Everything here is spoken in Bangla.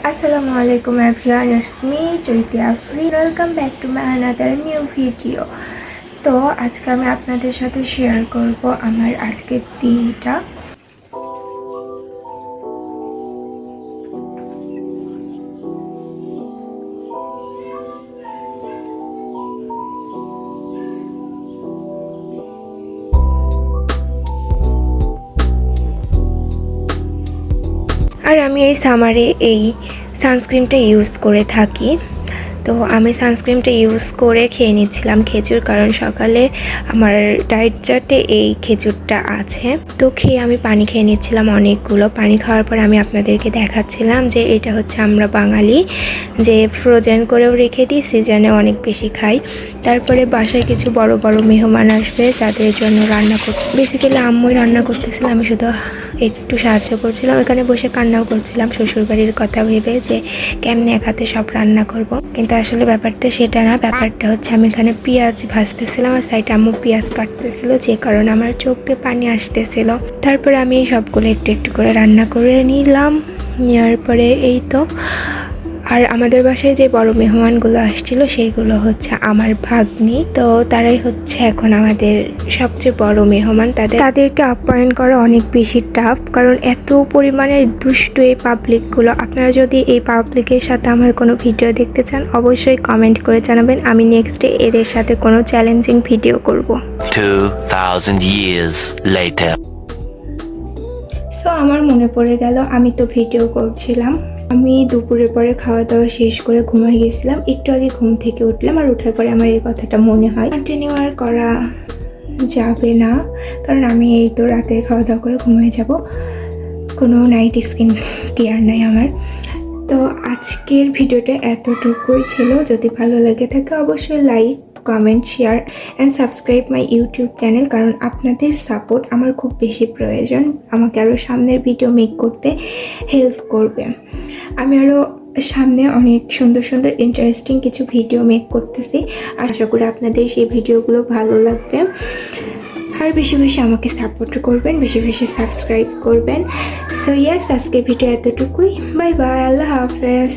Assalamu alaikum everyone, it's me Joyti Afri. Welcome back to my another new video. তো আজকে আমি আপনাদের সাথে শেয়ার করব আমার আজকের দিনটা। আর আমি এই সামারে এই সানস্ক্রিনটা ইউজ করে থাকি। তো আমি সানস্ক্রিনটা ইউজ করে খেয়ে নিচ্ছিলাম খেজুর, কারণ সকালে আমার ডায়েট চার্টে এই খেজুরটা আছে। তো খেয়ে আমি পানি খেয়ে নিচ্ছিলাম অনেকগুলো। পানি খাওয়ার পর আমি আপনাদেরকে দেখাচ্ছিলাম যে এটা হচ্ছে আমরা বাঙালি যে ফ্রোজেন করেও রেখে দিই, সিজনে অনেক বেশি খাই। তারপরে বাসায় কিছু বড় বড় মেহমান আসবে যাদের জন্য রান্না করতে, বেসিক্যালি আম্মুই রান্না করতেছিল, আমি শুধু একটু সাহায্য করছিলাম। এখানে বসে কান্নাও করছিলাম শ্বশুরবাড়ির কথা ভেবে যে কেমনে এক হাতে সব রান্না করব। কিন্তু আসলে ব্যাপারটা সেটা না, ব্যাপারটা হচ্ছে আমি এখানে পেঁয়াজ ভাজতেছিলাম আর সাইডে আম্মু পেঁয়াজ কাটতেছিল, যে কারণে আমার চোখ দিয়ে পানি আসতেছিল। তারপরে আমি এই সবগুলো একটু একটু করে রান্না করে নিলাম। নেওয়ার পরে এই তো, আর আমাদের বাসায় যে বড় মেহমানগুলো আসছিল সেইগুলো হচ্ছে আমার ভাগ্নি। তো তারাই হচ্ছে এখন আমাদের সবচেয়ে বড় মেহমান। তাদেরকে আপ্যায়ন করা অনেক বেশি টাফ, কারণ এত পরিমাণের দুষ্ট এই পাবলিকগুলো। আপনারা যদি এই পাবলিকের সাথে আমার কোনো ভিডিও দেখতে চান অবশ্যই কমেন্ট করে জানাবেন, আমি নেক্সটে এদের সাথে কোনো চ্যালেঞ্জিং ভিডিও করব। 2000 years later. সো আমার মনে পড়ে গেল আমি তো ভিডিও করছিলাম। আমি দুপুরের পরে খাওয়া দাওয়া শেষ করে ঘুমাই গেছিলাম। একটু আগে ঘুম থেকে উঠলাম, আর ওঠার পরে আমার এই কথাটা মনে হয়। কন্টিনিউ আর করা যাবে না, কারণ আমি এই তো রাতের খাওয়া দাওয়া করে ঘুমিয়ে যাব, কোনো নাইট স্কিন কেয়ার নাই আমার। তো আজকের ভিডিওটা এতটুকুই ছিল। যদি ভালো লেগে থাকে অবশ্যই like, comment, share and subscribe my YouTube channel, কারণ আপনাদের সাপোর্ট আমার খুব বেশি প্রয়োজন, আমাকে আরও সামনের ভিডিও মেক করতে হেল্প করবে। আমি আরও সামনে অনেক সুন্দর সুন্দর ইন্টারেস্টিং কিছু ভিডিও মেক করতেছি, আশা করি আপনাদের সেই ভিডিওগুলো ভালো লাগবে। আর বেশি বেশি আমাকে সাপোর্ট করবেন, বেশি বেশি সাবস্ক্রাইব করবেন। সো ইয়েস, আজকে ভিডিও এতটুকুই। বাই বাই, আল্লাহ হাফেজ।